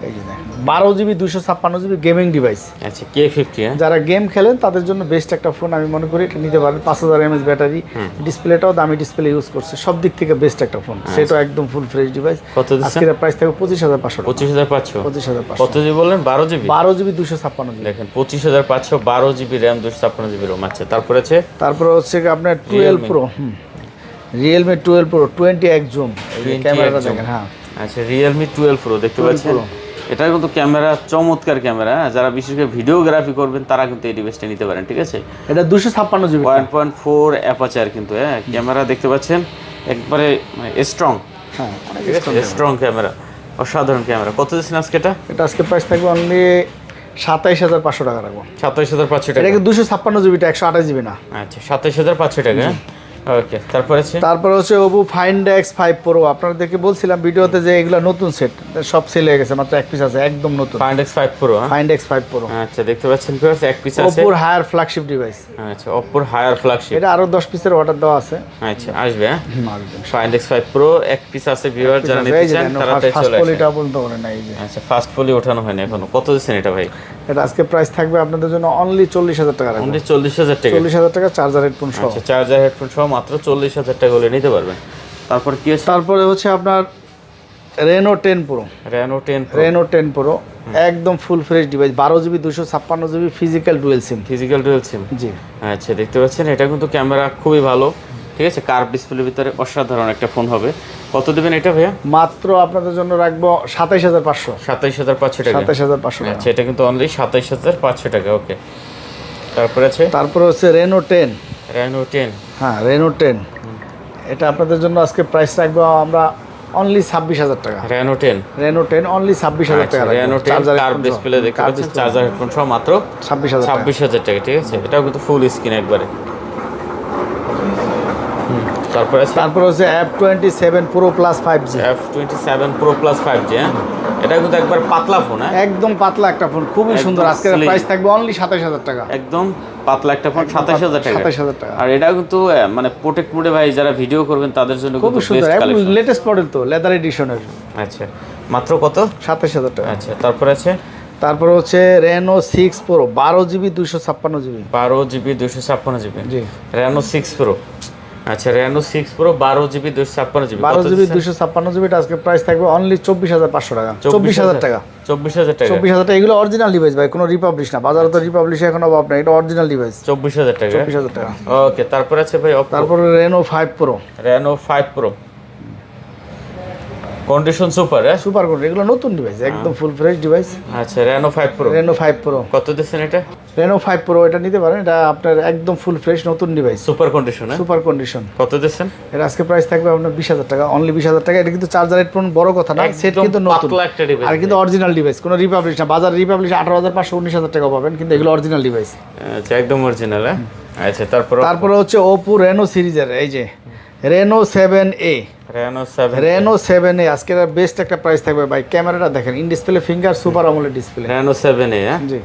এই যে দেখেন 12GB 256GB গেমিং ডিভাইস। আচ্ছা, K50। যারা গেম খেলেন তাদের জন্য বেস্ট একটা ফোন আমি মনে করি, এটা নিতে পারেন। 5000 mAh ব্যাটারি, ডিসপ্লেটাও দামি ডিসপ্লে ইউজ করছে, সব দিক থেকে বেস্ট একটা ফোন। সেটাও একদম ফুল ফ্রেশ ডিভাইস। কত দিচ্ছেন? আজকের প্রাইস থাকবে 25,500 টাকা। 25,500। কত জিবি বললেন? 12GB? 12GB 256GB। দেখেন 25,500, 12GB RAM, 256GB ROM। আচ্ছা, তারপরে হচ্ছে আপনার 12 Pro, Realme 12 Pro 20x zoom, ক্যামেরাটা দেখেন। হ্যাঁ, আচ্ছা, Realme 12 Pro দেখতে পাচ্ছেন, এটা কিন্তু ক্যামেরা চমৎকার ক্যামেরা। যারা বিশেষ করে ভিডিওগ্রাফি করবেন তারা কিন্তু এই ডিভাইসটা নিতে পারেন, ঠিক আছে? এটা 256GB 1.4 অ্যাপারচার কিন্তু, হ্যাঁ, ক্যামেরা দেখতে পাচ্ছেন, একবারে স্ট্রং। হ্যাঁ, স্ট্রং ক্যামেরা, অসাধারণ ক্যামেরা। কত দিচ্ছেন আজকে এটা? এটা আজকে প্রাইস থাকবে অনলি 27,500 টাকা রাখবো। 27,500 টাকা। এটা কি 256GB, 128GB না? আচ্ছা, 27,500 টাকা। ওকে, তারপরে হচ্ছে Oppo Find X5 Pro। আপনাদেরকে বলছিলাম ভিডিওতে যে এগুলো নতুন সেট, সব সেল হয়ে গেছে, মাত্র এক পিস আছে, একদম নতুন। Find X5 Pro। Find X5 Pro। আচ্ছা, দেখতে পাচ্ছেন ভিউয়ার্স, এক পিস আছে। Oppo higher flagship device. আচ্ছা, Oppo হায়ার ফ্ল্যাগশিপ। এটা আরো 10 পিসের অর্ডার দেওয়া আছে। আচ্ছা, আসবে। Find X5 Pro এক পিস আছে ভিউয়ার্স, যারা নিতে চান তারা চলে আসুন। ফার্স্ট পলিটা বলতে পারেন না, এই যে। আচ্ছা, ফার্স্ট পলি ওঠানো হয়নি এখনো। কত দিচ্ছেন এটা ভাই? এটা আজকে প্রাইস থাকবে আপনাদের জন্য অনলি 40,000 টাকা রাখবো। অনলি 40,000 টাকা? 40,000 টাকা, চার্জার হেডফোন সহ। আচ্ছা, চার্জার হেডফোন সহ মাত্র 40,000 টাকা হলে নিতে পারবেন। তারপর কি আছে? তারপরে হচ্ছে আপনার Reno 10 Pro। Reno 10 Pro একদম full fresh device, 12GB 256GB physical dual SIM. জি। আচ্ছা, দেখতে পাচ্ছেন, এটা কিন্তু ক্যামেরা খুবই ভালো, ঠিক আছে? কার্ভ ডিসপ্লের ভিতরে অসাধারণ একটা ফোন হবে। কত দেবেন এটা ভাইয়া? মাত্র আপনাদের জন্য রাখবো 27,500। 27,500 টাকা? 27,500 টাকা। আচ্ছা, এটা কিন্তু অনলি 27,500 টাকা। ওকে, তারপরে হচ্ছে Reno 10। হ্যাঁ, Reno 10 এটা আপনাদের জন্য আজকে প্রাইস রাখবো আমরা অনলি 26,000 টাকা। Reno 10 অনলি 26,000 টাকা। Reno 10 কার্ভ ডিসপ্লে দেখতে পাচ্ছেন, চার্জার হেডফোন সহ মাত্র 26,000 টাকা, ঠিক আছে? এটাও কিন্তু ফুল স্ক্রিন একবারে। তারপরে হচ্ছে F27 Pro Plus 5G। F27 Pro Plus 5G, হ্যাঁ, এটা কিন্তু একবার পাতলা ফোন, হ্যাঁ, একদম পাতলা একটা ফোন, খুবই সুন্দর। আজকে প্রাইস থাকবে অনলি 27,000 টাকা। একদম পাতলা একটা ফোন, 27,000 টাকা। 27,000 টাকা। আর এটা কিন্তু মানে প্রোটেক্ট মোডে ভাই, যারা ভিডিও করবেন তাদের জন্য খুব সুন্দর, একদম লেটেস্ট মডেল তো, লেদার এডিশনের। আচ্ছা, মাত্র কত? 27,000 টাকা। আচ্ছা, তারপরে হচ্ছে Reno 6 Pro 12GB 256GB। 12GB 256GB। জি, Reno 6 Pro। আচ্ছা, Reno 6 Pro 12GB 256GB। 12GB 256GB আজকে প্রাইস থাকবে অনলি 24,500 টাকা। 24,000 টাকা। 24,000 টাকা। 24,000 টাকা। এগুলো অরিজিনাল ডিভাইস ভাই, কোনো রিপাবলিশ না। বাজারে তো রিপাবলিশ এখন অভাব নাই, এটা অরিজিনাল ডিভাইস। 24,000 টাকা। 24,000 টাকা। ওকে, তারপর আছে ভাই তারপর Reno 5 Pro। কন্ডিশন সুপার, হ্যাঁ, সুপার কোড। এগুলো নতুন ডিভাইস, একদম ফুল ফ্রেশ ডিভাইস। আচ্ছা, Reno 5 Pro। কত দিচ্ছেন এটা? Reno 5 Pro এটা নিতে পারেন, এটা আপনার একদম ফুল ফ্রেশ নতুন ডিভাইস, সুপার কন্ডিশন, হ্যাঁ, সুপার কন্ডিশন। কত দিচ্ছেন? এটা আজকে প্রাইস থাকবে আপনার 20,000 টাকা, অনলি 20,000 টাকা। এটা কিন্তু চার্জার হেডফোন বড় কথা না, সেট কিন্তু নতুন, পাতলা একটা ডিভাইস, আর কিন্তু অরিজিনাল ডিভাইস, কোনো রিপাবলিশ না। বাজার রিপাবলিশ 18,500 19,000 টাকা পাবেন, কিন্তু এগুলো অরিজিনাল ডিভাইস। আচ্ছা, একদম অরিজিনাল, হ্যাঁ। আচ্ছা, তারপরে হচ্ছে Oppo Reno সিরিজের এই যে Reno 7A। Reno 7A আজকের বেস্ট একটা প্রাইস থাকবে ভাই। ক্যামেরাটা দেখেন, in display finger, super AMOLED display. Reno 7A, হ্যাঁ, জি।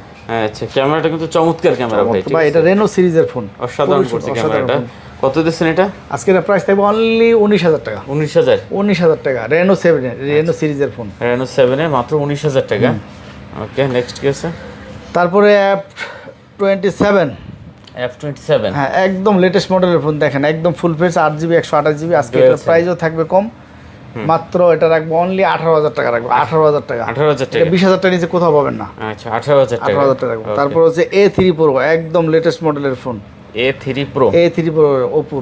আচ্ছা, ক্যামেরাটা কিন্তু চমৎকার ক্যামেরা ভাই, ভাই এটা Reno সিরিজের ফোন, অসাধারণ করছে ক্যামেরাটা। কত দিচ্ছেন এটা? আজকের প্রাইস থাকবে অনলি 19,000 টাকা। 19,000 টাকা। Reno 7A, Reno সিরিজের ফোন। Reno 7A মাত্র 19,000 টাকা। ওকে, নেক্সট কি আছে? তারপরে F27। হ্যাঁ, একদম লেটেস্ট মডেলের ফোন দেখেন, একদম ফুল ফ্রেশ, 8GB 128GB। আজকে এটার প্রাইসও থাকবে কম, মাত্র এটা রাখবো অনলি 18,000 টাকা রাখবো। 18,000 টাকা। 20,000 টাকা নিচে কোথাও পাবেন না। আচ্ছা, 18,000 টাকা রাখবো। তারপর হচ্ছে A3 Pro, একদম লেটেস্ট মডেলের phone. A3 Pro Oppo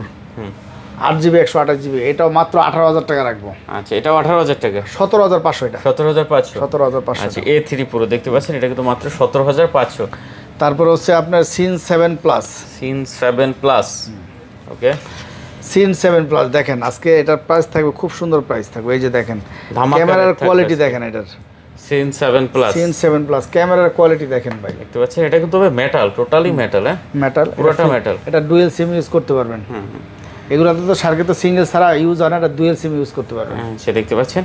8GB 128GB, এটাও মাত্র 18,000 টাকা রাখবো। আচ্ছা, এটাও 18,000 টাকা। 17,500 এটা। 17,500। আচ্ছা, A3 Pro দেখতে পাচ্ছেন, এটা কিন্তু মাত্র 17,500। তারপর হচ্ছে আপনার Scene 7 Plus। ওকে, Scene 7 Plus দেখেন, আজকে এটার প্রাইস থাকবে খুব সুন্দর প্রাইস থাকবে। এই যে দেখেন, ক্যামেরার কোয়ালিটি দেখেন, এটার সিন 7 প্লাস। সিন 7 প্লাস ক্যামেরার কোয়ালিটি দেখেন ভাই, দেখতে পাচ্ছেন এটা কিন্তু মেটাল, টোটালি মেটাল। হ্যাঁ, মেটাল, পুরোটা মেটাল। এটা ডুয়েল সিম ইউজ করতে পারবেন। এগুলাতে তো সার্কে তো সিঙ্গেল ছাড়া ইউজ হয় না, এটা ডুয়েল সিম ইউজ করতে পারবেন। সে দেখতে পাচ্ছেন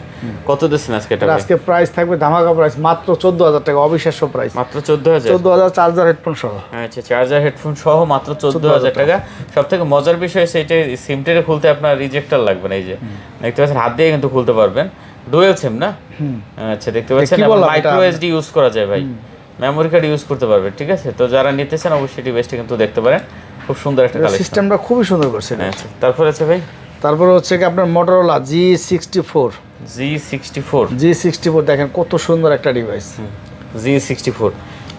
কত দিচ্ছেন আজকে এটা? আজকে প্রাইস থাকবে ধামাকা প্রাইস, মাত্র 14000 টাকা, অবিশ্বাস্য প্রাইস, মাত্র 14000। 14000 চার্জার হেডফোন সহ। আচ্ছা, চার্জার হেডফোন সহ মাত্র 14000 টাকা। সব থেকে মজার বিষয় সেটা সিমটা খুলতে আপনার রিজেক্টর লাগবে না। এই যে দেখতে পাচ্ছেন হাত দিয়ে কিন্তু খুলতে পারবেন, ডুয়েল সিম না। আচ্ছা, দেখতে পাচ্ছেন মাইক্রো এসডি ইউজ করা যায় ভাই, মেমোরি কার্ড ইউজ করতে পারবেন। ঠিক আছে, তো যারা নিতে চান অবশ্যই ডিভাইসটা কিন্তু দেখতে পারেন, খুব সুন্দর একটা কালেকশন। সিস্টেমটা খুবই সুন্দর করছে। আচ্ছা, তারপর আছে ভাই, তারপর হচ্ছে কি আপনার মোটরোলা G64। G64 দেখেন কত সুন্দর একটা ডিভাইস। G64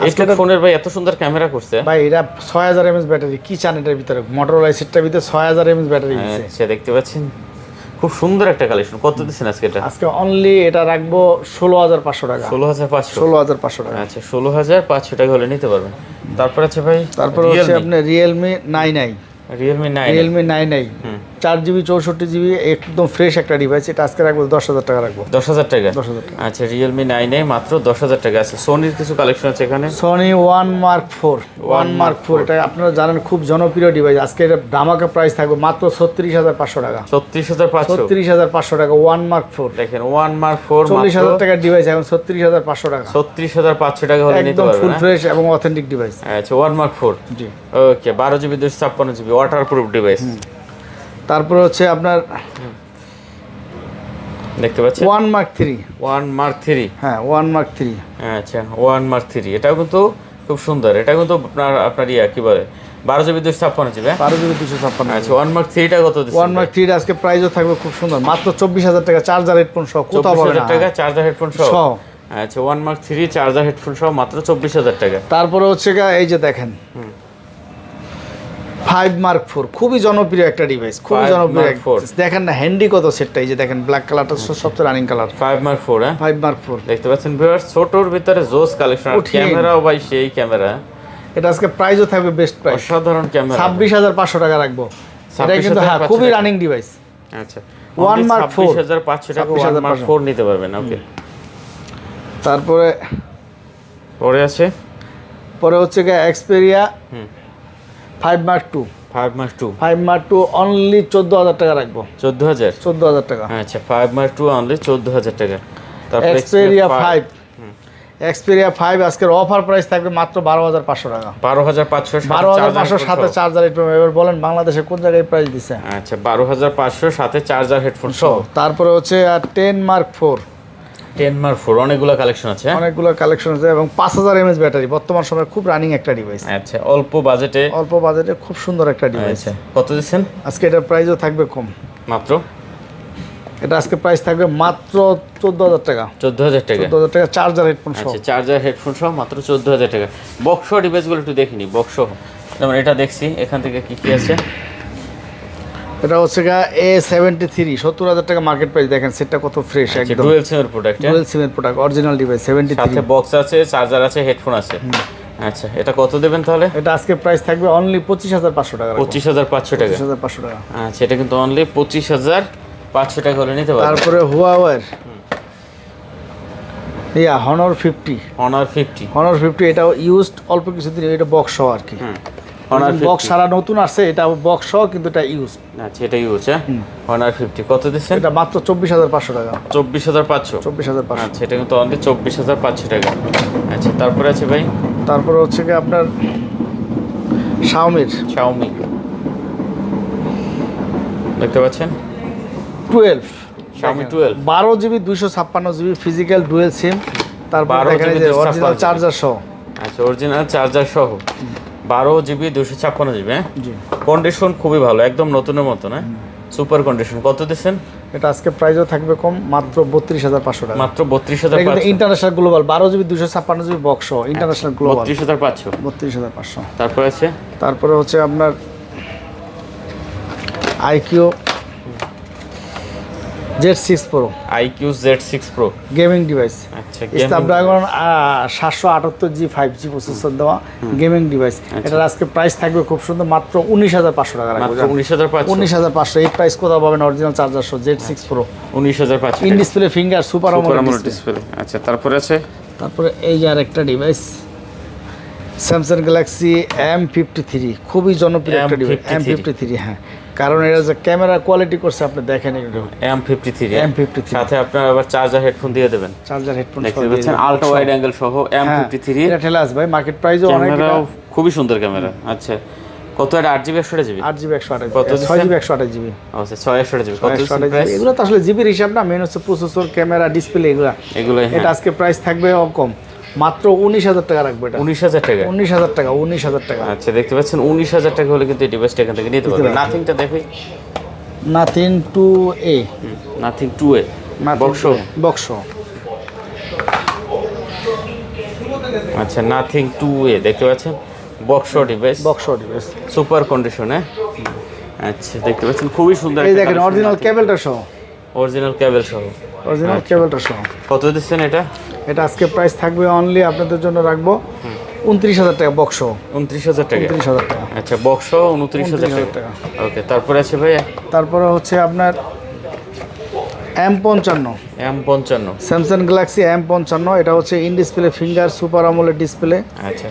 এইটা ফোনের ভাই এত সুন্দর ক্যামেরা করছে ভাই, এটা 6000 mAh ব্যাটারি, কি চান এটার ভিতরে? মোটরোলা সেটটার ভিতরে 6000 mAh ব্যাটারি দিয়েছে। আচ্ছা, দেখতে পাচ্ছেন খুব সুন্দর একটা কালেকশন। কত দিচ্ছেন আজকে এটা? আজকে অনলি এটা রাখবো 16500 টাকা। 16500। 16500 টাকা। আচ্ছা, 16500 টাকা হলে নিতে পারবেন। তারপর আছে ভাই, তারপর হচ্ছে আপনার Realme 9i। Realme 9i 4GB 64GB, একদম ফ্রেশ একটা ডিভাইস। এটা আজকে রাখবো 10000 টাকা রাখবো। 10000 টাকা। 10000 টাকা। আচ্ছা, Realme 9i মাত্র 10000 টাকা আছে। সোনির কিছু কালেকশন আছে এখানে। Sony 1 Mark 4। 1 Mark 4 এটা আপনারা জানেন খুব জনপ্রিয় ডিভাইস। আজকে এটা ধামাকা প্রাইস থাকবে মাত্র 36500 টাকা। 36500। 36500 টাকা 1 Mark 4। দেখেন 1 Mark 4 40000 টাকার ডিভাইস এখন 36500 টাকা। 36500 টাকা হলে নিতে একদম পারবেন। ফুল ফ্রেশ এবং অথেন্টিক ডিভাইস। আচ্ছা, 1 Mark 4। জি, ওকে, 12GB 256GB ওয়াটারপ্রুফ ডিভাইস। তারপর হচ্ছে আপনার দেখতে পাচ্ছেন 1 Mark 3। 1 Mark 3। হ্যাঁ, 1 Mark 3। আচ্ছা, 1 Mark 3 এটাও কিন্তু খুব সুন্দর। এটা কিন্তু আপনার কি বলে 12GB 256GB। 12GB 256। আচ্ছা, 1 Mark 3 টা কত দিচ্ছেন? 1 Mark 3 আজকে প্রাইসও থাকবে খুব সুন্দর, মাত্র 24000 টাকা, চার্জার হেডফোন সহ। কোথাও পাবেন 24000 টাকা চার্জার হেডফোন সহ। সহ। আচ্ছা, 1 Mark 3 চার্জার হেডফোন সহ মাত্র 24000 টাকা। তারপরে হচ্ছে এই যে দেখেন 5 Mark 4, খুবই জনপ্রিয় একটা ডিভাইস, খুবই 5 জনপ্রিয়। Mark 4 দেখেন না হ্যান্ডি কত সেটটা, এই যে দেখেন ব্ল্যাক কালারটা সবচেয়ে রানিং কালার। 5 Mark 4। হ্যাঁ, 5 Mark 4 দেখতে পাচ্ছেন ভিউয়ার্স, ছোটর ভিতরে জোস কালেকশন। ক্যামেরাও ভাই সেই ক্যামেরা। এটা আজকে প্রাইসও থাকবে বেস্ট প্রাইস, অসাধারণ ক্যামেরা। 26500 টাকা রাখবো। এটা কিন্তু হ্যাঁ খুবই রানিং ডিভাইস। আচ্ছা, 1 Mark 4 26500 টাকা 1 Mark 4 নিতে পারবেন। ওকে, তারপরে পরে আছে, পরে হচ্ছে Xperia 5 Mark 2। 5 Mark 2। 5 Mark 2 only 14000 টাকা রাখবো। 14000। 14000 টাকা। আচ্ছা, 5 Mark 2 অনলি 14000 টাকা। তারপর Xperia 5। Xperia 5 আজকের অফার প্রাইস থাকবে মাত্র 12500 টাকা। 12500 12500 সাথে চার্জার হেডফোন। এবার বলেন বাংলাদেশে কোন জায়গায় প্রাইস দিছে? আচ্ছা, 12500 সাথে চার্জার হেডফোন সহ। তারপরে হচ্ছে 10 Mark 4। 10 Mark 4 অনেকগুলো কালেকশন আছে। অনেকগুলো কালেকশন আছে এবং 5000 mAh ব্যাটারি, বর্তমান সময়ে খুব রানিং একটা ডিভাইস। আচ্ছা, অল্প বাজেটে, অল্প বাজেটে খুব সুন্দর একটা ডিভাইস। আচ্ছা, কত দিচ্ছেন আজকে এটার প্রাইসও থাকবে কম, মাত্র? এটা আজকে প্রাইস থাকবে মাত্র 14000 টাকা। 14000 টাকা। 14000 টাকা চার্জার হেডফোন সহ। আচ্ছা, চার্জার হেডফোন সহ মাত্র 14000 টাকা। বক্স ডিভাইসগুলো একটু দেখিনি, বক্স যেমন এটা দেখছি, এখান থেকে কি কি আছে? এটা হচ্ছে A73, 70000 টাকা মার্কেট প্রাইস। দেখেন সেটটা কত ফ্রেশ, একদম ডুয়াল সিমের প্রোডাক্ট। ডুয়াল সিমের প্রোডাক্ট, অরিজিনাল ডিভাইস 73। সাথে বক্স আছে, চার্জার আছে, হেডফোন আছে। আচ্ছা, এটা কত দেবেন তাহলে? এটা আজকে প্রাইস থাকবে অনলি 25500 টাকা। 25500 টাকা। 25500 টাকা। আচ্ছা, এটা কিন্তু অনলি 25500 টাকা হলে নিতে পারবেন। তারপরে হুয়াওয়ের Honor 50। Honor 50। Honor 50 এটাও ইউজড অল্প কিছুদিন, এটা বক্স সহ আর কি। Honor বক্স সারা নতুন আসছে, এটা বক্স সহ কিন্তু এটা ইউজ। আচ্ছা, এটা ইউজ। হ্যাঁ, Honor 50 কত দিচ্ছেন? এটা মাত্র 24500 টাকা। 24500। 24500। আচ্ছা, এটা কিন্তু অনলি 24500 টাকা। আচ্ছা, তারপরে আছে ভাই তারপরে হচ্ছে কি আপনার Xiaomi দেখতে পাচ্ছেন 12। Xiaomi 12 12GB 256GB physical dual SIM. তারপর দেখেন এই যে অরিজিনাল চার্জার সহ। আচ্ছা, অরিজিনাল চার্জার সহ 12GB 256GB। হ্যাঁ, জি, কন্ডিশন খুবই ভালো, একদম নতুনের মতো না, সুপার কন্ডিশন। কত দিচ্ছেন? এটা আজকে প্রাইসও থাকবে কম, মাত্র 32500 টাকা। মাত্র 32500। International global 12GB 256GB box সহ ইন্টারন্যাশনাল গ্লোবাল 32500। 32500। তারপরে আছে, তারপরে হচ্ছে আপনার IQ Z6 Pro IQ Z6 Pro gaming device, আচ্ছা স্ন্যাপড্রাগন 778G 5G প্রসেসর দেওয়া গেমিং ডিভাইস। এটার আজকে প্রাইস থাকবে খুব সুন্দর, মাত্র 19,500 টাকা রাখবো। মাত্র 19,500 19,500 এই প্রাইস কোথাও পাবেন অরিজিনাল চার্জার সহ Z6 Pro 19,500 in display finger super AMOLED display. আচ্ছা তারপরে আছে তারপরে এই যে আরেকটা ডিভাইস স্যামসাং গ্যালাক্সি M53, খুবই জনপ্রিয় একটা ডিভাইস M53। হ্যাঁ, কারণ এটা যে ক্যামেরা কোয়ালিটি করছে আপনি দেখেন, M53 M53 সাথে আপনার আবার চার্জার হেডফোন দিয়ে দেবেন, চার্জার হেডফোন দেখতে পাচ্ছেন আলট্রা ওয়াইড অ্যাঙ্গেল সহ M53। এটা ঠেলাস ভাই, মার্কেট প্রাইসও অনেক, ক্যামেরাও খুবই সুন্দর ক্যামেরা। আচ্ছা কত এটা 8GB 128GB 8GB 128GB কত 6GB 128GB আচ্ছা 628GB কত প্রাইস? এগুলো তো আসলে জিবির হিসাব না, মেন হচ্ছে প্রসেসর ক্যামেরা ডিসপ্লে এগুলো। এটা আজকে প্রাইস থাকবে কম, মাত্র 19,000 টাকা রাখবো। এটা 19,000 টাকা 19,000 টাকা 19,000 টাকা। আচ্ছা দেখতে পাচ্ছেন 19,000 টাকা হলে কিন্তু এই ডিভাইসটা এখান থেকে নিতে পারবেন। নাথিংটা দেখি, nothing 2A nothing 2A box. আচ্ছা নাথিং 2A দেখতে পাচ্ছেন বক্স ডিভাইস সুপার কন্ডিশনে। আচ্ছা দেখতে পাচ্ছেন খুবই সুন্দর, এই দেখেন অরিজিনাল কেবলটা সহ, অরিজিনাল কেবল সহ, অরিজিনাল কেবলটা সহ। কত দিচ্ছেন এটা? এটা আজকে প্রাইস থাকবে অনলি আপনাদের জন্য রাখবো 29,000 টাকা বক্স, 29,000 টাকা 29,000 টাকা। আচ্ছা বক্স 29,000 টাকা। ওকে তারপরে আছে ভাই, তারপরে হচ্ছে আপনার M55 স্যামসাং গ্যালাক্সি M55। এটা হচ্ছে in display finger super AMOLED display. আচ্ছা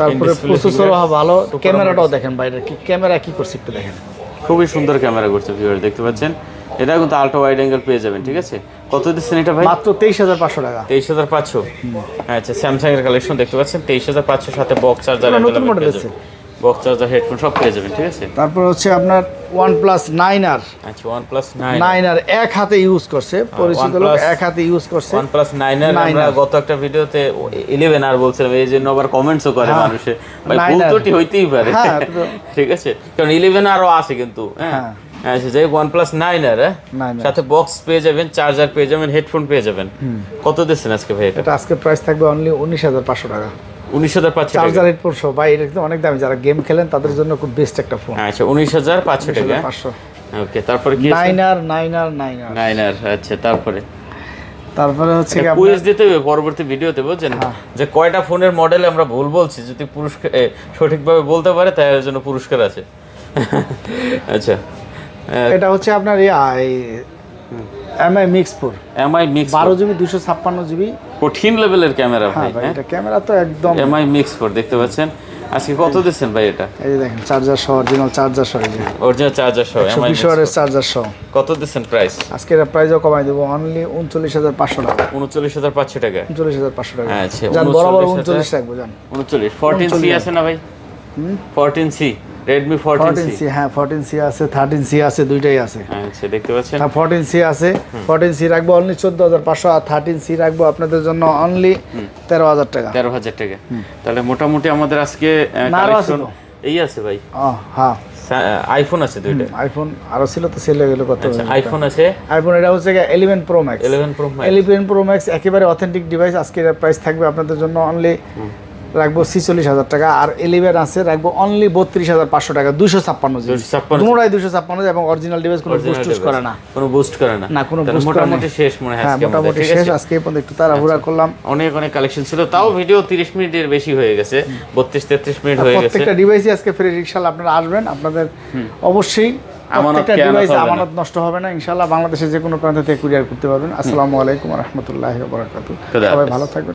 তারপরে প্রসেসরও ভালো, ক্যামেরাটাও দেখেন বাইরে কি ক্যামেরা কি করছে একটু দেখেন, খুবই সুন্দর ক্যামেরা করছে ভিউয়ার দেখতে পাচ্ছেন। এটা কিন্তু আলট্রা ওয়াইড অ্যাঙ্গেল পেয়ে যাবেন, ঠিক আছে? কত দিচ্ছেন এটা ভাই? মাত্র 23,500 টাকা 23,500। আচ্ছা স্যামসাং এর কালেকশন দেখতে পাচ্ছেন 23,500 সাথে বক্স চার্জার, নতুন মডেল আছে, বক্স চার্জার হেডফোন সব পেয়ে যাবেন, ঠিক আছে? তারপর হচ্ছে আপনার OnePlus 9R। আচ্ছা OnePlus 9R এক হাতে ইউজ করছে, পরিচিত লোক এক হাতে ইউজ করছে। OnePlus 9R আমরা গত একটা ভিডিওতে 11R বলছিলাম, এই জন্য আবার কমেন্টসও করে মানুষে, ভাই ভুল ত্রুটি হইতেই পারে, ঠিক আছে? কারণ 11Rও আছে কিন্তু, হ্যাঁ আচ্ছা যাই OnePlus 9R সাথে বক্স পেয়ে যাবেন, চার্জার পেয়ে যাবেন, হেডফোন পেয়ে যাবেন। কত দিচ্ছেন আজকে ভাই এটা? এটা আজকে প্রাইস থাকবে অনলি 19,500 টাকা 19,500 চার্জার হেডফোন সহ। ভাই এটা কিন্তু অনেক দামি, যারা গেম খেলেন তাদের জন্য খুব বেস্ট একটা ফোন। আচ্ছা 19,500 টাকা। ওকে তারপরে কি? 9R। আচ্ছা তারপরে হচ্ছে কি কুইজ দিতে হবে পরবর্তী ভিডিওতে, বুঝছেন? যে কয়টা ফোনের মডেলে আমরা ভুল বলছি, যদি পুরস্কার সঠিকভাবে বলতে পারে তার জন্য পুরস্কার আছে। আচ্ছা এটা হচ্ছে আপনার MI Mix 4 12GB 256GB কঠিন লেভেলের ক্যামেরা ভাই, এটা ক্যামেরা তো একদম MI Mix 4 দেখতে পাচ্ছেন। আজকে কত দিচ্ছেন ভাই এটা? এই যে দেখেন চার্জার সহ, অরিজিনাল চার্জার সহ, অরিজিনাল চার্জার সহ MI Mix 4 চার্জার সহ। কত দিচ্ছেন প্রাইস? আজকে এর প্রাইসও কমাই দেব অনলি 39,500 টাকা 39,500 টাকা 39,500 টাকা। আচ্ছা জান বরাবর 39 রাখবো জান। 39 14C আছে না ভাই? 14C Redmi 14C হ্যাঁ 14C আছে, 13C আছে, দুইটাই আছে। আচ্ছা দেখতে পাচ্ছেন 14C আছে, 14C রাখবো অনলি 14,500 আর 13C রাখবো আপনাদের জন্য অনলি 13,000 টাকা 13,000 টাকা। তাহলে মোটামুটি আমাদের আজকে কালেকশন এই আছে ভাই। হ্যাঁ আইফোন আছে দুইটা, আইফোন আরো ছিল তো সেল হয়ে গেল কত। আচ্ছা আইফোন আছে, আইফোন এটা হচ্ছে 11 Pro Max 11 Pro Max একেবারে অথেন্টিক ডিভাইস। আজকে এর প্রাইস থাকবে আপনাদের জন্য অনলি রাখবো 46,000 টাকা আর 11 আছে রাখবো অনলি 32,500 টাকা 256 দুটোই 256 এবং অরিজিনাল ডিভাইস কোনো বুস্ট করে না, কোনো বুস্ট করে না, কোনো বুস্ট মোটামুটি শেষ মনে হয় আজকে আমাদের, মোটামুটি শেষ। আজকে এই পর্যন্ত একটু তাড়াহুড়া করলাম, অনেক কালেকশন ছিল, তাও ভিডিও 30 মিনিটের বেশি হয়ে গেছে, 32-33 মিনিট হয়ে গেছে। প্রত্যেকটা ডিভাইসই আজকে ফ্রি, ইনশাআল্লাহ আপনারা আসবেন, আপনাদের অবশ্যই প্রত্যেকটা ডিভাইস আমানত নষ্ট হবে না ইনশাআল্লাহ। বাংলাদেশের যে কোনো প্রান্ত থেকে কুরিয়ার করতে পারবেন। আসসালামু আলাইকুম ওয়া রাহমাতুল্লাহি ওয়া বারাকাতুহু। সবাই ভালো থাকবেন।